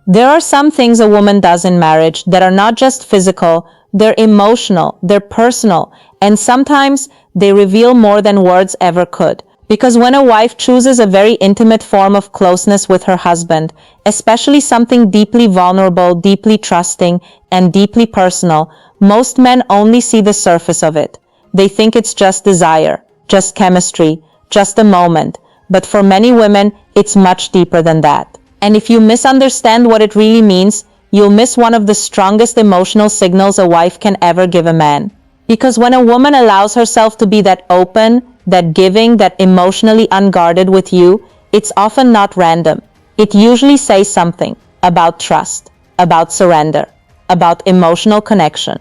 There are some things a woman does in marriage that are not just physical, they're emotional, they're personal, and sometimes they reveal more than words ever could. Because when a wife chooses a very intimate form of closeness with her husband, especially something deeply vulnerable, deeply trusting, and deeply personal, most men only see the surface of it. They think it's just desire, just chemistry, just a moment. But for many women, it's much deeper than that. And if you misunderstand what it really means, you'll miss one of the strongest emotional signals a wife can ever give a man. Because when a woman allows herself to be that open, that giving, that emotionally unguarded with you, it's often not random. It usually says something about trust, about surrender, about emotional connection,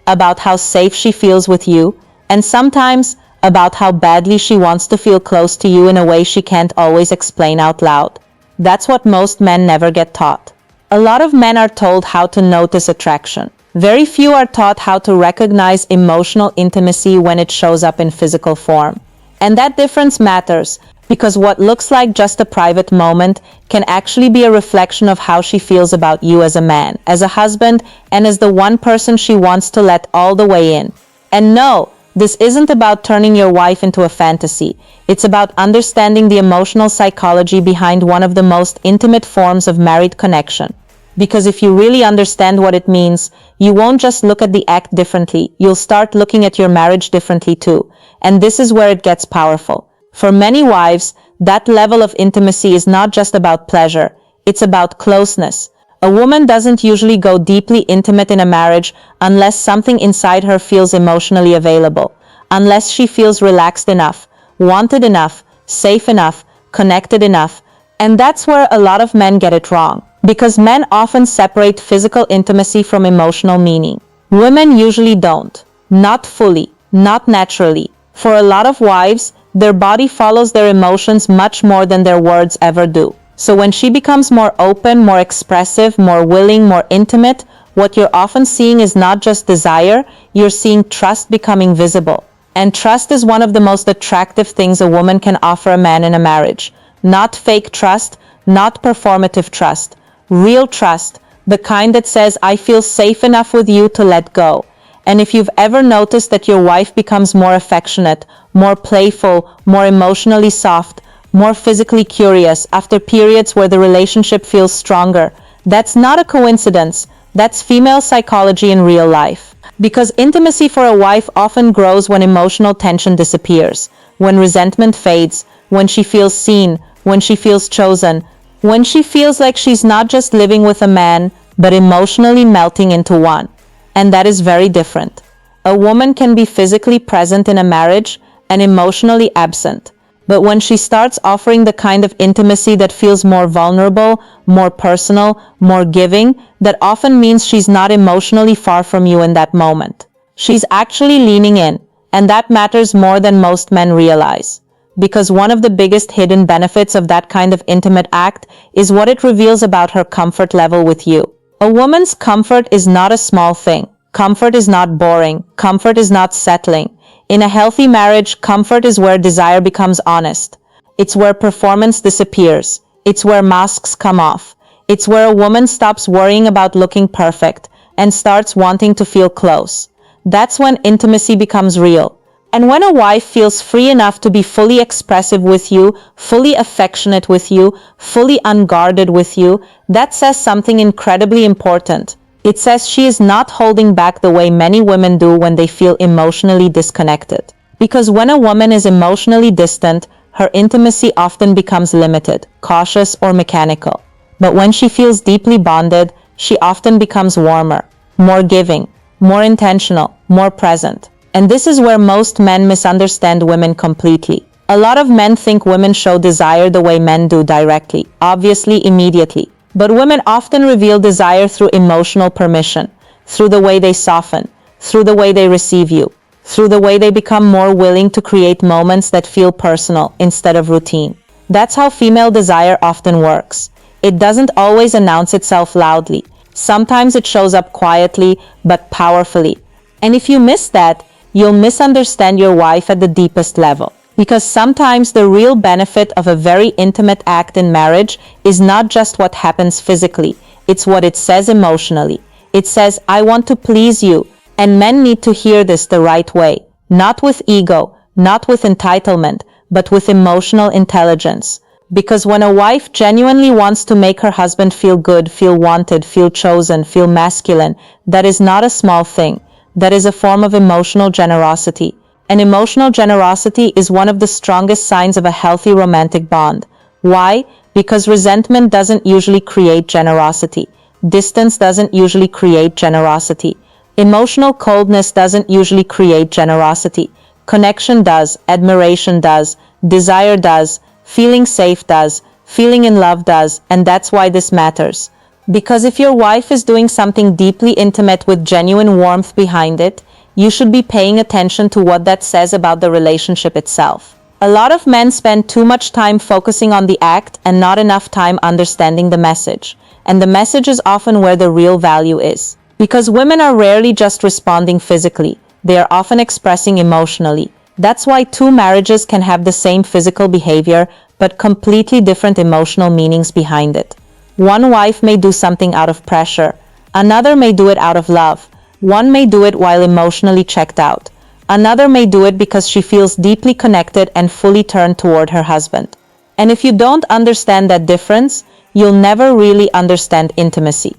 about how safe she feels with you, and sometimes about how badly she wants to feel close to you in a way she can't always explain out loud. That's what most men never get taught. A lot of men are told how to notice attraction. Very few are taught how to recognize emotional intimacy when it shows up in physical form. And that difference matters, because what looks like just a private moment can actually be a reflection of how she feels about you as a man, as a husband, and as the one person she wants to let all the way in. And no, this isn't about turning your wife into a fantasy. It's about understanding the emotional psychology behind one of the most intimate forms of married connection. Because if you really understand what it means, you won't just look at the act differently, you'll start looking at your marriage differently too. And this is where it gets powerful. For many wives, that level of intimacy is not just about pleasure, it's about closeness. A woman doesn't usually go deeply intimate in a marriage unless something inside her feels emotionally available, unless she feels relaxed enough, wanted enough, safe enough, connected enough. And that's where a lot of men get it wrong, because men often separate physical intimacy from emotional meaning. Women usually don't. Not fully, not naturally. For a lot of wives, their body follows their emotions much more than their words ever do. So when she becomes more open, more expressive, more willing, more intimate, what you're often seeing is not just desire, you're seeing trust becoming visible. And trust is one of the most attractive things a woman can offer a man in a marriage. Not fake trust, not performative trust. Real trust, the kind that says, I feel safe enough with you to let go. And if you've ever noticed that your wife becomes more affectionate, more playful, more emotionally soft, more physically curious after periods where the relationship feels stronger, that's not a coincidence. That's female psychology in real life. Because intimacy for a wife often grows when emotional tension disappears, when resentment fades, when she feels seen, when she feels chosen, when she feels like she's not just living with a man, but emotionally melting into one. And that is very different. A woman can be physically present in a marriage and emotionally absent. But when she starts offering the kind of intimacy that feels more vulnerable, more personal, more giving, that often means she's not emotionally far from you in that moment. She's actually leaning in, and that matters more than most men realize. Because one of the biggest hidden benefits of that kind of intimate act is what it reveals about her comfort level with you. A woman's comfort is not a small thing. Comfort is not boring. Comfort is not settling. In a healthy marriage, comfort is where desire becomes honest. It's where performance disappears. It's where masks come off. It's where a woman stops worrying about looking perfect and starts wanting to feel close. That's when intimacy becomes real. And when a wife feels free enough to be fully expressive with you, fully affectionate with you, fully unguarded with you, that says something incredibly important. It says she is not holding back the way many women do when they feel emotionally disconnected. Because when a woman is emotionally distant, her intimacy often becomes limited, cautious, or mechanical. But when she feels deeply bonded, she often becomes warmer, more giving, more intentional, more present. And this is where most men misunderstand women completely. A lot of men think women show desire the way men do, directly, obviously, immediately. But women often reveal desire through emotional permission, through the way they soften, through the way they receive you, through the way they become more willing to create moments that feel personal instead of routine. That's how female desire often works. It doesn't always announce itself loudly. Sometimes it shows up quietly, but powerfully. And if you miss that, you'll misunderstand your wife at the deepest level. Because sometimes the real benefit of a very intimate act in marriage is not just what happens physically. it's what it says emotionally. It says, I want to please you. And men need to hear this the right way. Not with ego, not with entitlement, but with emotional intelligence. Because when a wife genuinely wants to make her husband feel good, feel wanted, feel chosen, feel masculine, that is not a small thing. That is a form of emotional generosity. And emotional generosity is one of the strongest signs of a healthy romantic bond. Why? Because resentment doesn't usually create generosity. Distance doesn't usually create generosity. Emotional coldness doesn't usually create generosity. Connection does, admiration does, desire does, feeling safe does, feeling in love does, and that's why this matters. Because if your wife is doing something deeply intimate with genuine warmth behind it, you should be paying attention to what that says about the relationship itself. A lot of men spend too much time focusing on the act and not enough time understanding the message. And the message is often where the real value is. Because women are rarely just responding physically, they are often expressing emotionally. That's why two marriages can have the same physical behavior, but completely different emotional meanings behind it. One wife may do something out of pressure, another may do it out of love. One may do it while emotionally checked out. Another may do it because she feels deeply connected and fully turned toward her husband. And if you don't understand that difference, you'll never really understand intimacy.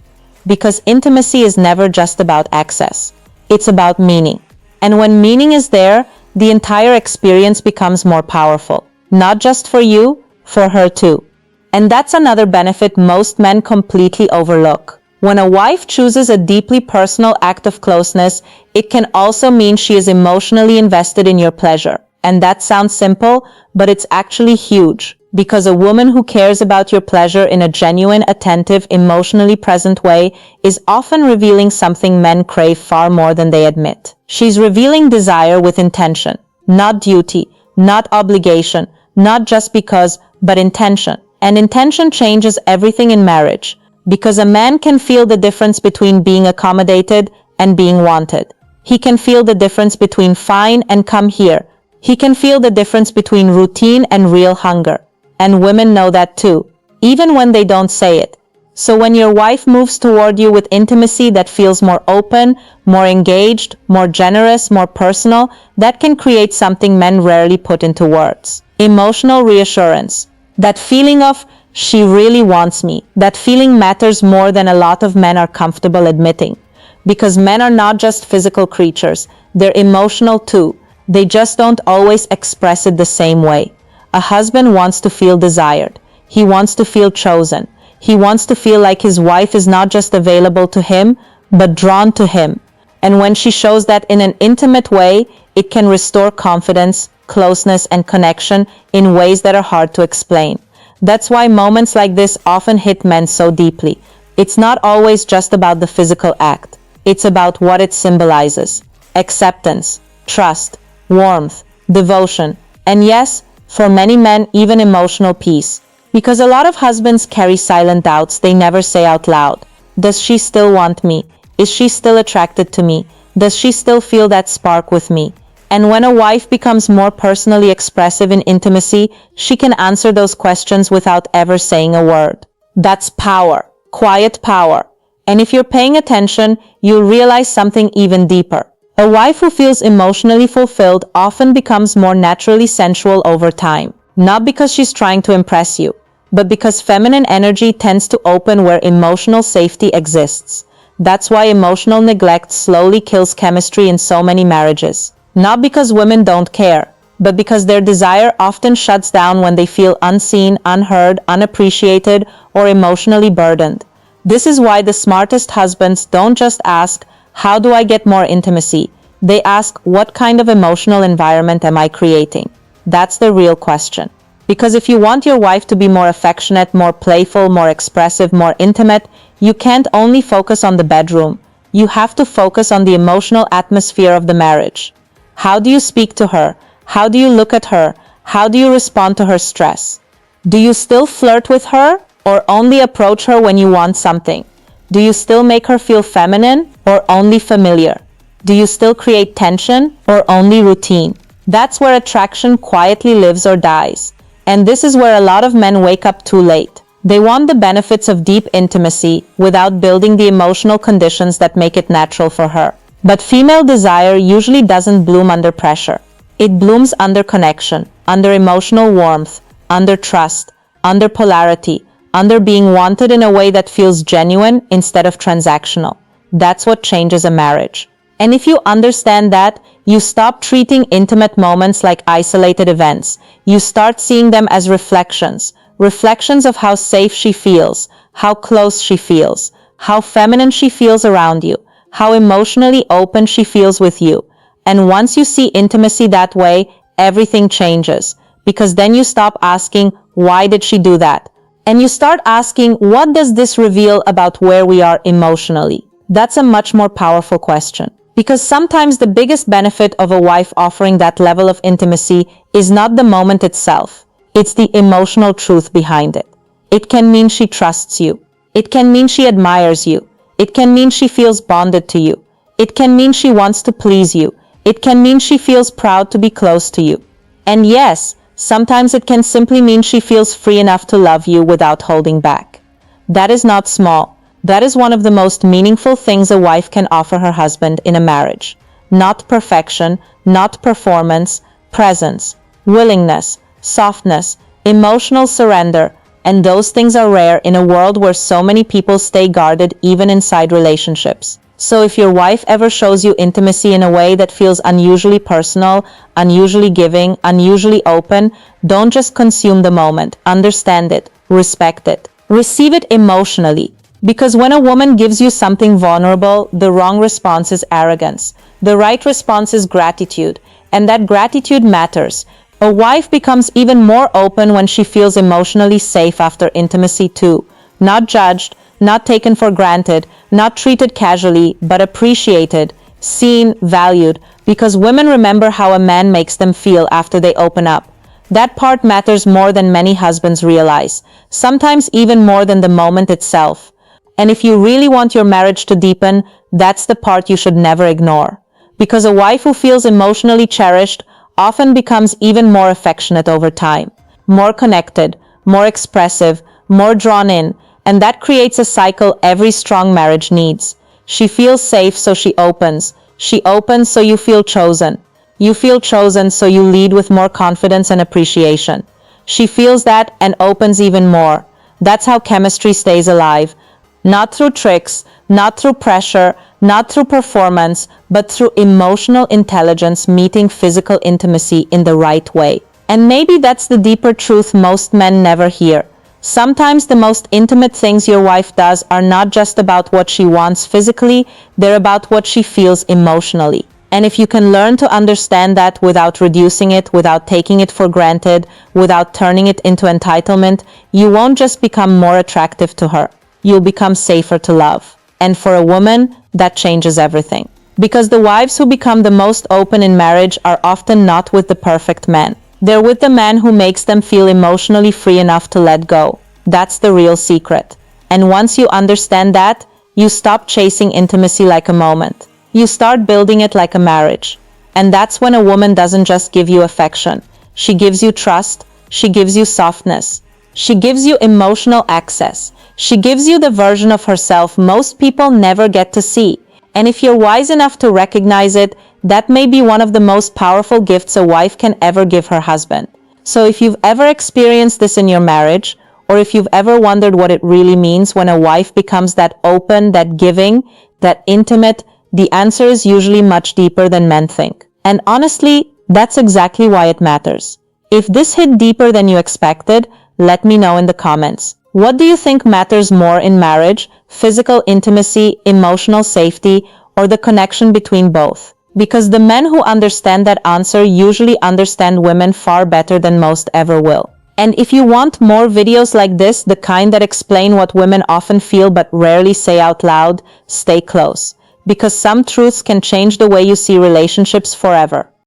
Because intimacy is never just about access. It's about meaning. And when meaning is there, the entire experience becomes more powerful. Not just for you, for her too. And that's another benefit most men completely overlook. When a wife chooses a deeply personal act of closeness, it can also mean she is emotionally invested in your pleasure. And that sounds simple, but it's actually huge. Because a woman who cares about your pleasure in a genuine, attentive, emotionally present way is often revealing something men crave far more than they admit. She's revealing desire with intention, not duty, not obligation, not just because, but intention. And intention changes everything in marriage. Because a man can feel the difference between being accommodated and being wanted. He can feel the difference between fine and come here. He can feel the difference between routine and real hunger. And women know that too, even when they don't say it. So when your wife moves toward you with intimacy that feels more open, more engaged, more generous, more personal, that can create something men rarely put into words. Emotional reassurance. That feeling of, she really wants me. That feeling matters more than a lot of men are comfortable admitting. Because men are not just physical creatures, they're emotional too. They just don't always express it the same way. A husband wants to feel desired. He wants to feel chosen. He wants to feel like his wife is not just available to him, but drawn to him. And when she shows that in an intimate way, it can restore confidence, closeness, and connection in ways that are hard to explain. That's why moments like this often hit men so deeply. It's not always just about the physical act. It's about what it symbolizes. Acceptance, trust, warmth, devotion, and yes, for many men, even emotional peace. Because a lot of husbands carry silent doubts they never say out loud. Does she still want me? Is she still attracted to me? Does she still feel that spark with me? And when a wife becomes more personally expressive in intimacy, she can answer those questions without ever saying a word. That's power, quiet power. And if you're paying attention, you'll realize something even deeper. A wife who feels emotionally fulfilled often becomes more naturally sensual over time. Not because she's trying to impress you, but because feminine energy tends to open where emotional safety exists. That's why emotional neglect slowly kills chemistry in so many marriages. Not because women don't care, but because their desire often shuts down when they feel unseen, unheard, unappreciated, or emotionally burdened. This is why the smartest husbands don't just ask, how do I get more intimacy? They ask, what kind of emotional environment am I creating? That's the real question. Because if you want your wife to be more affectionate, more playful, more expressive, more intimate, you can't only focus on the bedroom. You have to focus on the emotional atmosphere of the marriage. How do you speak to her? How do you look at her? How do you respond to her stress? Do you still flirt with her or only approach her when you want something? Do you still make her feel feminine or only familiar? Do you still create tension or only routine? That's where attraction quietly lives or dies. And this is where a lot of men wake up too late. They want the benefits of deep intimacy without building the emotional conditions that make it natural for her. But female desire usually doesn't bloom under pressure. It blooms under connection, under emotional warmth, under trust, under polarity, under being wanted in a way that feels genuine instead of transactional. That's what changes a marriage. And if you understand that, you stop treating intimate moments like isolated events. You start seeing them as reflections of how safe she feels, how close she feels, how feminine she feels around you, how emotionally open she feels with you. And once you see intimacy that way, everything changes. Because then you stop asking, why did she do that? And you start asking, what does this reveal about where we are emotionally? That's a much more powerful question. Because sometimes the biggest benefit of a wife offering that level of intimacy is not the moment itself. It's the emotional truth behind it. It can mean she trusts you. It can mean she admires you. It can mean she feels bonded to you. It can mean she wants to please you. It can mean she feels proud to be close to you. And yes, sometimes it can simply mean she feels free enough to love you without holding back. That is not small. That is one of the most meaningful things a wife can offer her husband in a marriage. Not perfection, not performance, presence, willingness, softness, emotional surrender, and those things are rare in a world where so many people stay guarded even inside relationships. So if your wife ever shows you intimacy in a way that feels unusually personal, unusually giving, unusually open, don't just consume the moment. Understand it, respect it, receive it emotionally. Because when a woman gives you something vulnerable, the wrong response is arrogance. The right response is gratitude, and that gratitude matters. A wife becomes even more open when she feels emotionally safe after intimacy too. Not judged, not taken for granted, not treated casually, but appreciated, seen, valued, because women remember how a man makes them feel after they open up. That part matters more than many husbands realize, sometimes even more than the moment itself. And if you really want your marriage to deepen, that's the part you should never ignore. Because a wife who feels emotionally cherished often becomes even more affectionate over time, more connected, more expressive, more drawn in, and that creates a cycle every strong marriage needs. She feels safe, so she opens. She opens, so you feel chosen. You feel chosen, so you lead with more confidence and appreciation. She feels that and opens even more. That's how chemistry stays alive. Not through tricks, not through pressure, not through performance, but through emotional intelligence meeting physical intimacy in the right way. And maybe that's the deeper truth most men never hear. Sometimes the most intimate things your wife does are not just about what she wants physically, they're about what she feels emotionally. And if you can learn to understand that without reducing it, without taking it for granted, without turning it into entitlement, you won't just become more attractive to her. You'll become safer to love. And for a woman, that changes everything. Because the wives who become the most open in marriage are often not with the perfect man. They're with the man who makes them feel emotionally free enough to let go. That's the real secret. And once you understand that, you stop chasing intimacy like a moment. You start building it like a marriage. And that's when a woman doesn't just give you affection. She gives you trust. She gives you softness. She gives you emotional access. She gives you the version of herself most people never get to see. And if you're wise enough to recognize it, that may be one of the most powerful gifts a wife can ever give her husband. So if you've ever experienced this in your marriage, or if you've ever wondered what it really means when a wife becomes that open, that giving, that intimate, the answer is usually much deeper than men think. And honestly, that's exactly why it matters. If this hit deeper than you expected, let me know in the comments. What do you think matters more in marriage? Physical intimacy, emotional safety, or the connection between both? Because the men who understand that answer usually understand women far better than most ever will. And if you want more videos like this, the kind that explain what women often feel but rarely say out loud, stay close. Because some truths can change the way you see relationships forever.